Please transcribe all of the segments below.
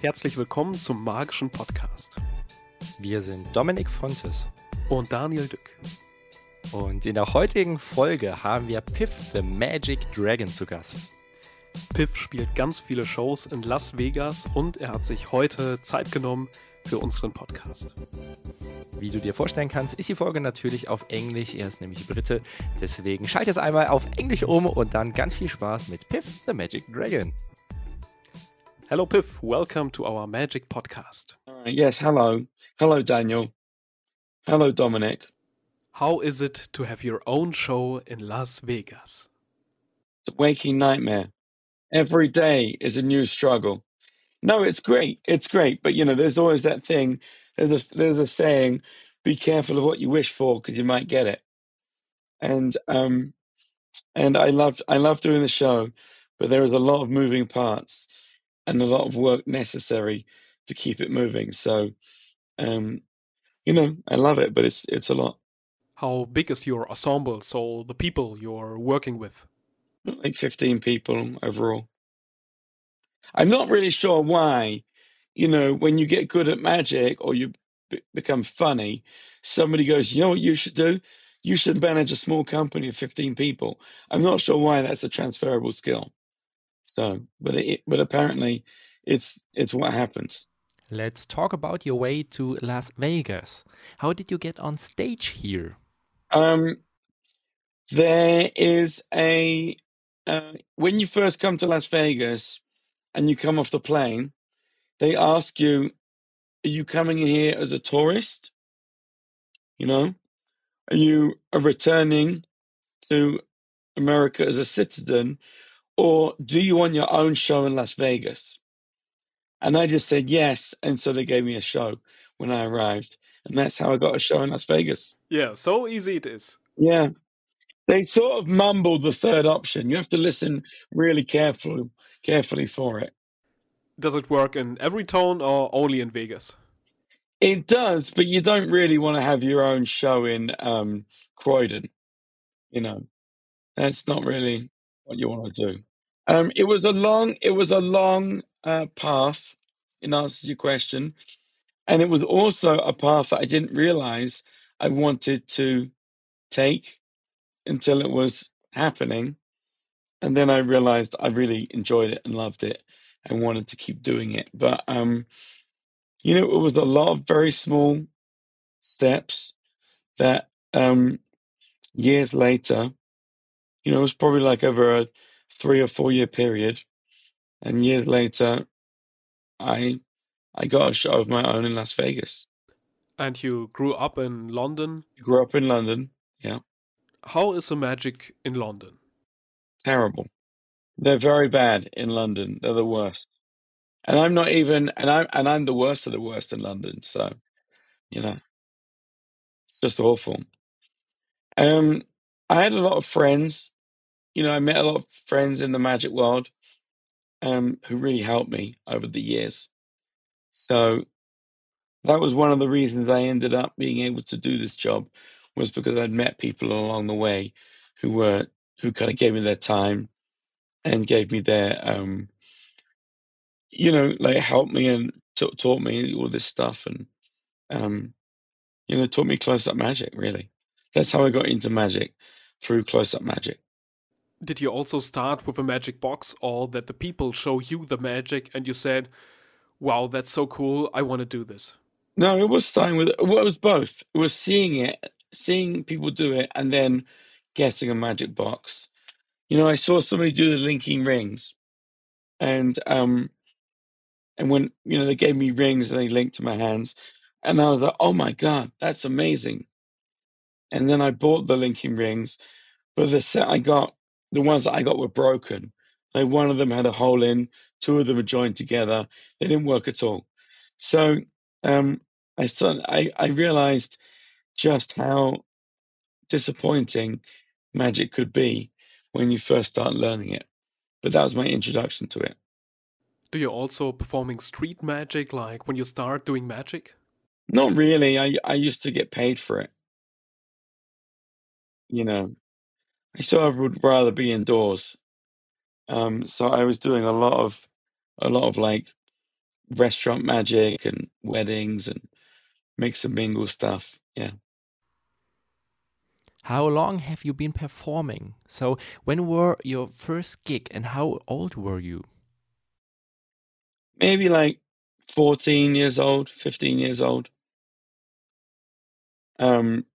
Herzlich willkommen zum Magischen Podcast. Wir sind Dominik Fontes Und Daniel Dück. und in der heutigen Folge haben wir Piff, the Magic Dragon, zu Gast. Piff spielt ganz viele Shows in Las Vegas und er hat sich heute Zeit genommen für unseren Podcast. Wie du dir vorstellen kannst, ist die Folge natürlich auf Englisch, er ist nämlich Brite, deswegen schalte es einmal auf Englisch um und dann ganz viel Spaß mit Piff, the Magic Dragon. Hello Piff, welcome to our Magic Podcast. Yes, hello. Hello, Daniel. Hello, Dominic. How is it to have your own show in Las Vegas? It's a waking nightmare. Every day is a new struggle. No, it's great. It's great. But, there's always that thing. There's a saying, be careful of what you wish for because you might get it. And I love doing the show, but there is a lot of moving parts and a lot of work necessary to keep it moving. So, I love it, but it's a lot. How big is your ensemble, so the people you're working with? Like 15 people overall. I'm not really sure why, when you get good at magic or you become funny, somebody goes, you know what you should do? You should manage a small company of 15 people. I'm not sure why that's a transferable skill. So, but apparently it's what happens. Let's talk about your way to Las Vegas. How did you get on stage here? There is when you first come to Las Vegas and you come off the plane, they ask you, are you coming in here as a tourist? Are you returning to America as a citizen, or do you want your own show in Las Vegas? And I just said yes, and so they gave me a show when I arrived, and that's how I got a show in Las Vegas. Yeah, so easy it is. Yeah. They sort of mumbled the third option. You have to listen really carefully for it. Does it work in every town or only in Vegas? It does, but you don't really want to have your own show in Croydon. That's not really what you want to do. It was a long path, in answer to your question, and it was also a path that I didn't realize I wanted to take until it was happening, and then I realized I really enjoyed it and loved it and wanted to keep doing it. But it was a lot of very small steps that years later, it was probably like over a 3 or 4 year period, and years later, I got a show of my own in Las Vegas. And you grew up in London. Grew up in London. Yeah. How is the magic in London? Terrible. They're very bad in London. They're the worst. And I'm not even, and I'm the worst of the worst in London. So, it's just awful. I had a lot of friends. I met a lot of friends in the magic world, who really helped me over the years. So that was one of the reasons I ended up being able to do this job, was because I'd met people along the way who kind of gave me their time and gave me their, helped me and taught me all this stuff and, taught me close-up magic, really. That's how I got into magic, through close-up magic. Did you also start with a magic box, or that the people show you the magic and you said, wow, that's so cool, I want to do this? No, it was starting with, it was both. It was seeing people do it, and then getting a magic box. I saw somebody do the linking rings, and when, they gave me rings and they linked to my hands, and I was like, oh my God, that's amazing. And then I bought the linking rings, but the ones that I got were broken. Like, one of them had a hole in, 2 of them were joined together. They didn't work at all. So I realized just how disappointing magic could be when you first start learning it. But that was my introduction to it. Do you also performing street magic, like when you start doing magic? Not really. I used to get paid for it. you know, I sort of would rather be indoors. So I was doing a lot of like restaurant magic and weddings and mix and mingle stuff. Yeah. How long have you been performing? So, when were your first gig and how old were you? Maybe like 14 years old, 15 years old. Um,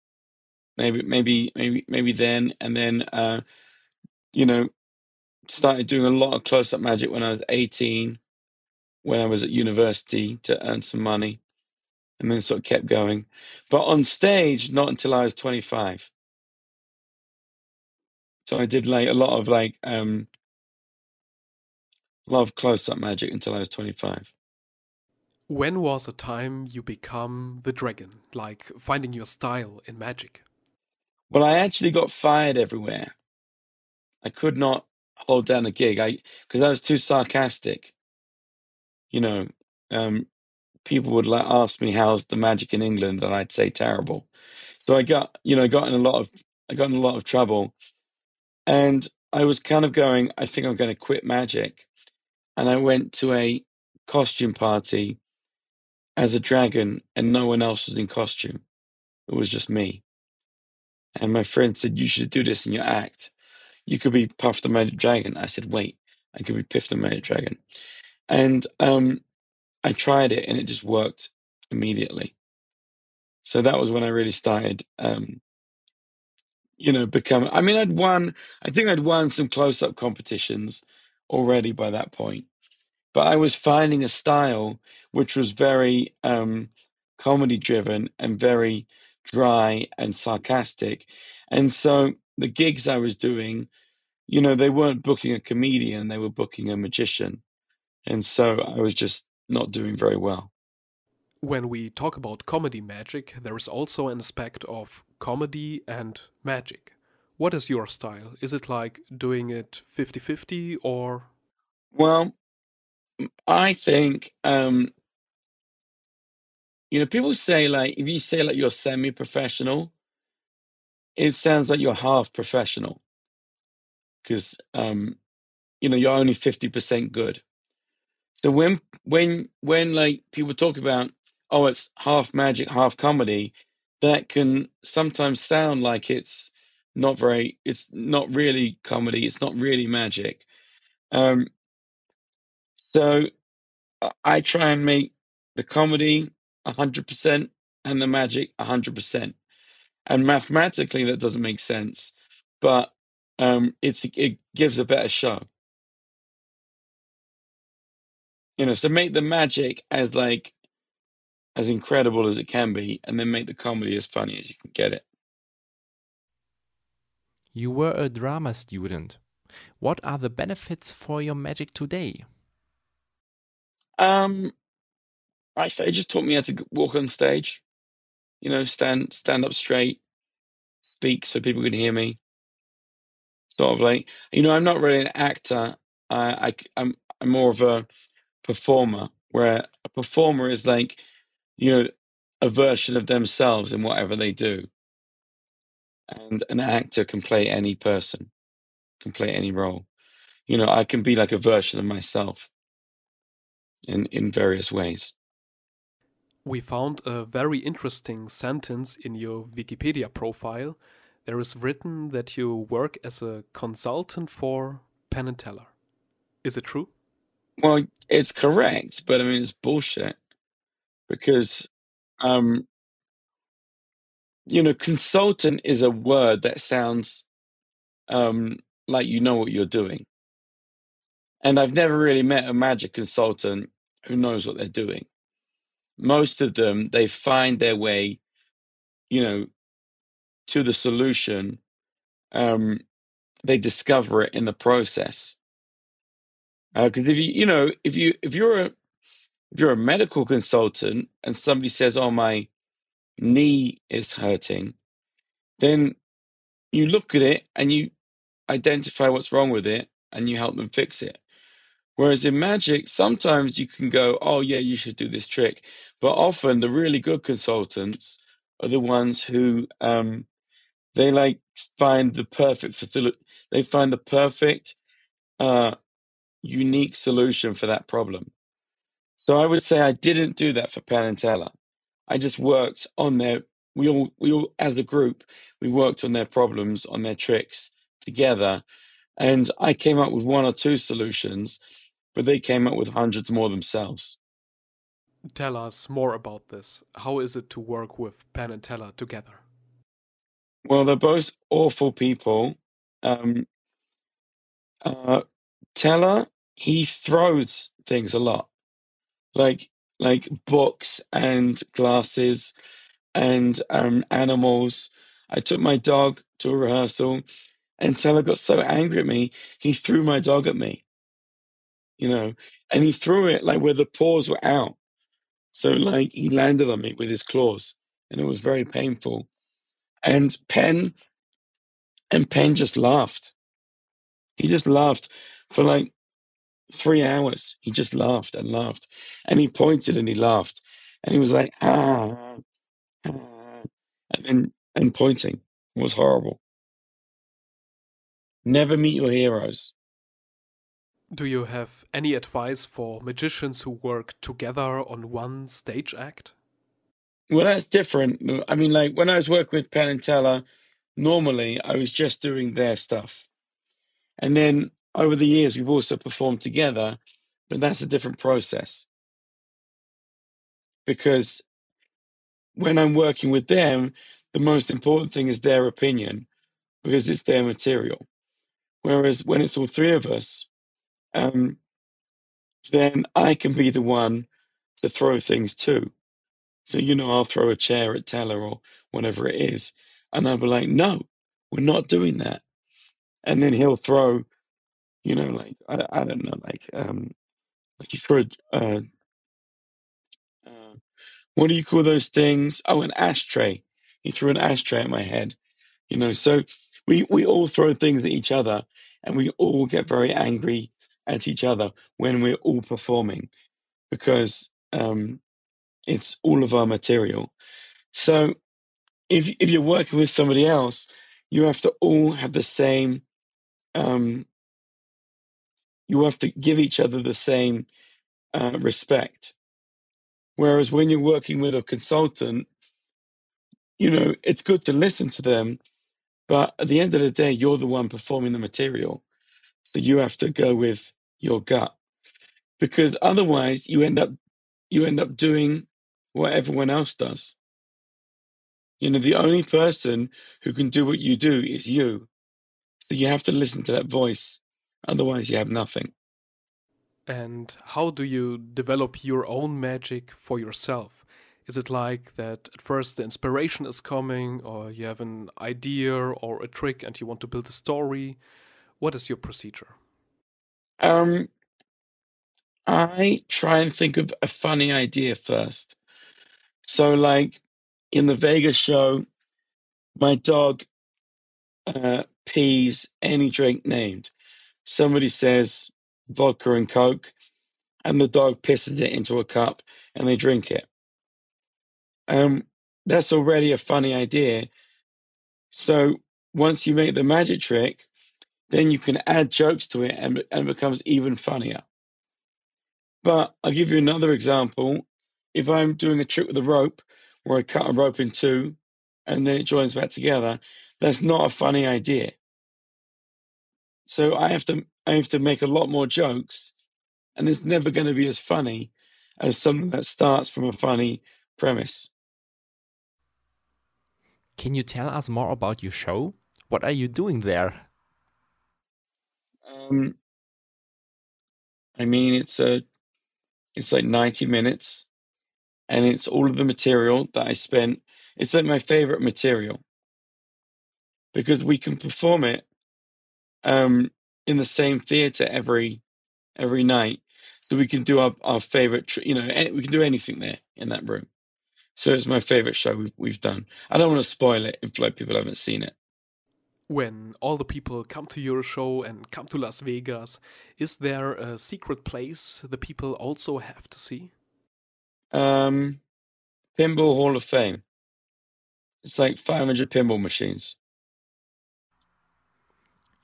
maybe then, and then, you know, started doing a lot of close-up magic when I was 18, when I was at university to earn some money, and then sort of kept going. But on stage, not until I was 25. So I did like a lot of close-up magic until I was 25. When was the time you become the dragon, like finding your style in magic? Well, I actually got fired everywhere. I could not hold down a gig. Because I was too sarcastic. You know, people would like ask me how's the magic in England, and I'd say terrible. So I got in a lot of trouble, and I was kind of going, I think I'm going to quit magic, and I went to a costume party as a dragon, and no one else was in costume. It was just me. And my friend said, "You should do this in your act. You could be Puff the Magic Dragon." I said, "Wait, I could be Piff the Magic Dragon." And I tried it, and it just worked immediately. So that was when I really started, becoming. I mean, I think I'd won some close-up competitions already by that point, but I was finding a style which was very comedy-driven and very dry and sarcastic. And so the gigs I was doing, they weren't booking a comedian, they were booking a magician. And so I was just not doing very well. When we talk about comedy magic, there is also an aspect of comedy and magic. What is your style? Is it like doing it 50-50 or? Well, I think, people say like, if you say like you're semi-professional, it sounds like you're half professional because, you're only 50% good. So when like people talk about, oh, it's half magic, half comedy, that can sometimes sound like it's not really comedy, it's not really magic. So I try and make the comedy 100% and the magic 100%. And mathematically that doesn't make sense, but it gives a better show. So make the magic as incredible as it can be, and then make the comedy as funny as you can get it. You were a drama student. What are the benefits for your magic today? It just taught me how to walk on stage, stand up straight, speak so people can hear me. Sort of like, I'm not really an actor. I'm more of a performer, where a performer is like, a version of themselves in whatever they do. And an actor can play any person, can play any role. I can be like a version of myself in various ways. We found a very interesting sentence in your Wikipedia profile. There is written that you work as a consultant for Penn and Teller. Is it true? Well, it's correct, but I mean, it's bullshit because, consultant is a word that sounds like you know what you're doing. And I've never really met a magic consultant who knows what they're doing. Most of them, they find their way, to the solution. They discover it in the process. Because if you're a medical consultant and somebody says, "Oh, my knee is hurting," then you look at it and you identify what's wrong with it and you help them fix it. Whereas in magic, sometimes you can go, "Oh yeah, you should do this trick," but often the really good consultants are the ones who They like find the perfect facility. They find the perfect, unique solution for that problem. So I would say I didn't do that for Penn and Teller. I just worked on we all, as a group, we worked on their problems, on their tricks together. And I came up with 1 or 2 solutions, but they came up with hundreds more themselves. Tell us more about this. How is it to work with Penn and Teller together? Well, they're both awful people. Teller, he throws things a lot, like books and glasses and animals. I took my dog to a rehearsal, and Teller got so angry at me, he threw my dog at me, and he threw it like where the paws were out. So like he landed on me with his claws, and it was very painful. And Penn just laughed. He just laughed for like 3 hours. He just laughed and laughed, and he pointed and he laughed, and he was like and pointing. It was horrible. Never meet your heroes. Do you have any advice for magicians who work together on one stage act? Well, that's different. I mean, like when I was working with Penn and Teller, normally I was just doing their stuff. And then over the years, we've also performed together, but that's a different process. Because when I'm working with them, the most important thing is their opinion, because it's their material. Whereas when it's all 3 of us, then I can be the one to throw things too. So, I'll throw a chair at Teller or whatever it is, and I'll be like, no, we're not doing that. And then he'll throw, like, I don't know, like you throw, what do you call those things? Oh, an ashtray. He threw an ashtray at my head, so we all throw things at each other, and we all get very angry at each other when we're all performing, because it's all of our material. So if you're working with somebody else, you have to all have the same, you have to give each other the same respect. Whereas when you're working with a consultant, it's good to listen to them, but at the end of the day, you're the one performing the material. So you have to go with your gut, because otherwise you end up doing what everyone else does. The only person who can do what you do is you. So you have to listen to that voice. Otherwise you have nothing. And how do you develop your own magic for yourself? Is it like that at first the inspiration is coming, or you have an idea or a trick and you want to build a story? What is your procedure? I try and think of a funny idea first. So like in the Vegas show, my dog pees any drink named. Somebody says vodka and Coke, and the dog pisses it into a cup and they drink it. That's already a funny idea. So once you make the magic trick, then you can add jokes to it, and it becomes even funnier. But I'll give you another example. If I'm doing a trick with a rope where I cut a rope in 2 and then it joins back together, that's not a funny idea. So I have to make a lot more jokes, and it's never going to be as funny as something that starts from a funny premise. Can you tell us more about your show? What are you doing there? I mean, it's like 90 minutes, and it's all of the material that I spent. It's like my favorite material, because we can perform it in the same theater every night. So we can do our favorite, we can do anything there in that room. So it's my favorite show we've done. I don't want to spoil it if like people haven't seen it. When all the people come to your show and come to Las Vegas, is there a secret place the people also have to see? Pinball Hall of Fame. It's like 500 pinball machines.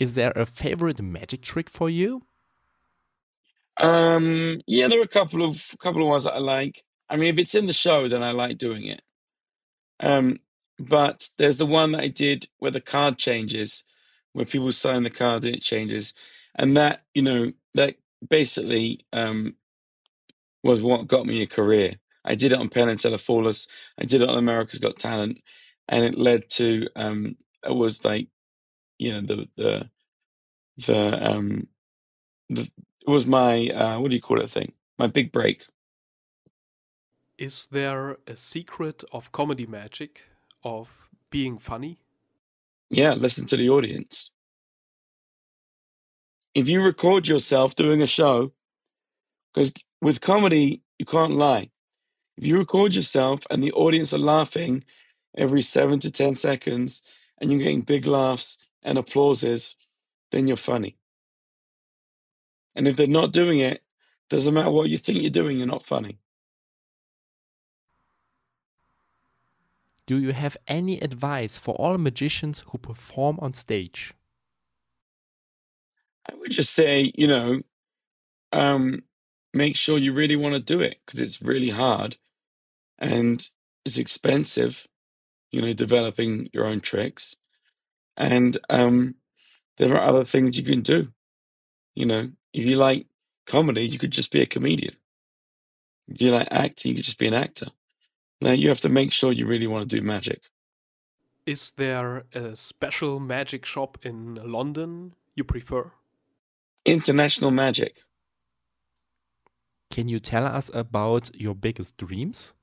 Is there a favorite magic trick for you? Yeah, there are a couple of ones that I like. I mean, if it's in the show, then I like doing it. But there's the one that I did where the card changes, where people sign the card and it changes, and that that basically was what got me a career. I did it on Penn and Teller Flawless. I did it on America's Got Talent, and it led to it was like the it was my what do you call it thing? My big break. Is there a secret of comedy magic, of being funny? Yeah, listen to the audience. If you record yourself doing a show, because with comedy you can't lie. If you record yourself and the audience are laughing every 7 to 10 seconds, and you're getting big laughs and applauses, then you're funny. And if they're not doing it, doesn't matter what you think you're doing, you're not funny. Do you have any advice for all magicians who perform on stage? I would just say, make sure you really want to do it, because it's really hard and it's expensive, developing your own tricks. And there are other things you can do. If you like comedy, you could just be a comedian. If you like acting, you could just be an actor. Now you have to make sure you really want to do magic. Is there a special magic shop in London you prefer? International magic. Can you tell us about your biggest dreams?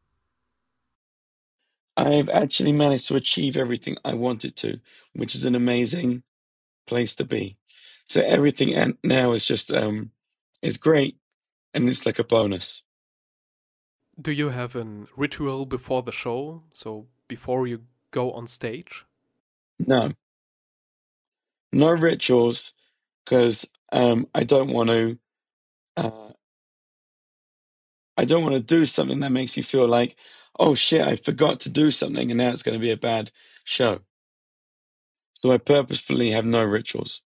I've actually managed to achieve everything I wanted to, which is an amazing place to be. So everything now is just is great, and it's like a bonus. Do you have a ritual before the show, so before you go on stage? No rituals, because I don't want to. I don't want to do something that makes me feel like, oh shit, I forgot to do something, and now it's going to be a bad show. So I purposefully have no rituals.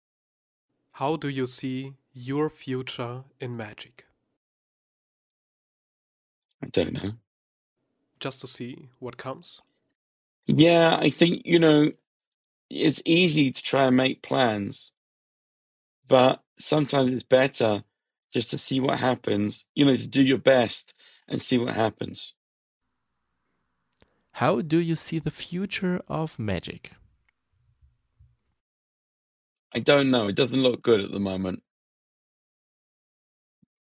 How do you see your future in magic? I don't know. Just to see what comes? Yeah, I think, it's easy to try and make plans, but sometimes it's better just to see what happens, to do your best and see what happens. How do you see the future of magic? I don't know. It doesn't look good at the moment,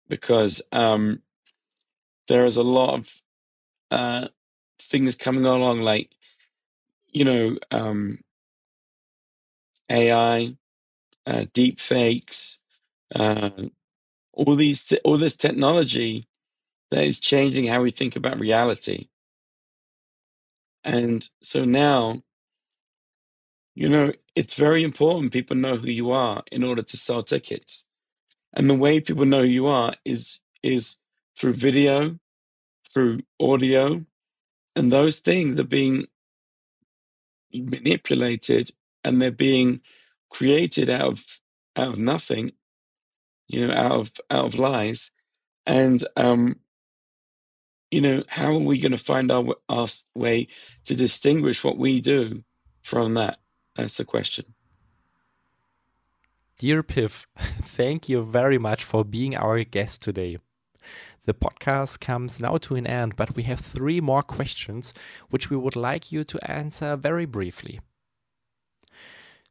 because there is a lot of things coming along, like AI, deep fakes, all this technology that is changing how we think about reality. And so now, it's very important people know who you are in order to sell tickets. And the way people know who you are is through video, through audio, and those things are being manipulated, and they're being created out of nothing, out of lies. And how are we going to find our way to distinguish what we do from that? That's the question. Dear Piff, thank you very much for being our guest today. The podcast comes now to an end, but we have 3 more questions which we would like you to answer very briefly.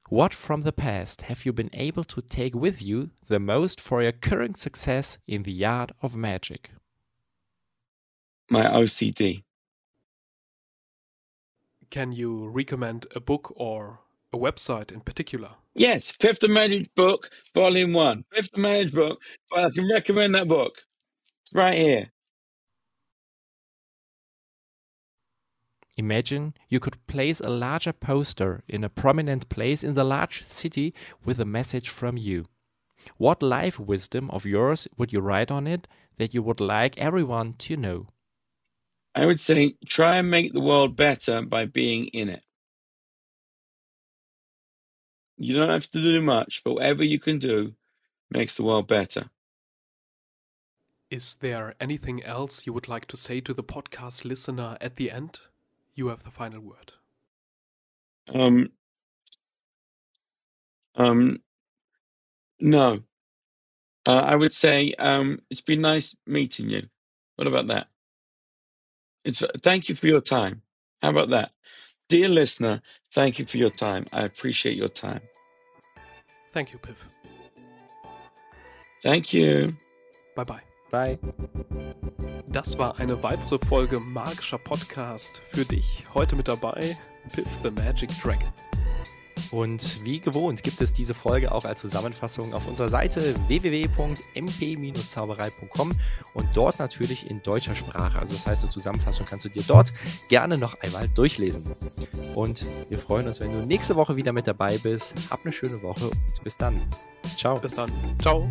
What from the past have you been able to take with you the most for your current success in the art of magic? My OCD. Can you recommend a book or a website in particular? Yes, Piff the Magic Book, Volume 1. Piff the Magic Book, but I can recommend that book. It's right here. Imagine you could place a larger poster in a prominent place in the large city with a message from you. What life wisdom of yours would you write on it that you would like everyone to know? I would say try and make the world better by being in it. You don't have to do much, but whatever you can do makes the world better. Is there anything else you would like to say to the podcast listener at the end? You have the final word. No. I would say it's been nice meeting you. What about that? Thank you for your time. How about that? Dear listener, thank you for your time. I appreciate your time. Thank you, Piff. Thank you. Bye-bye. Bye. Das war eine weitere Folge Magischer Podcast für dich. Heute mit dabei Piff the Magic Dragon. Und wie gewohnt gibt es diese Folge auch als Zusammenfassung auf unserer Seite www.mp-zauberei.com und dort natürlich in deutscher Sprache. Also das heißt, eine Zusammenfassung kannst du dir dort gerne noch einmal durchlesen. Und wir freuen uns, wenn du nächste Woche wieder mit dabei bist. Hab eine schöne Woche und bis dann. Ciao. Bis dann. Ciao.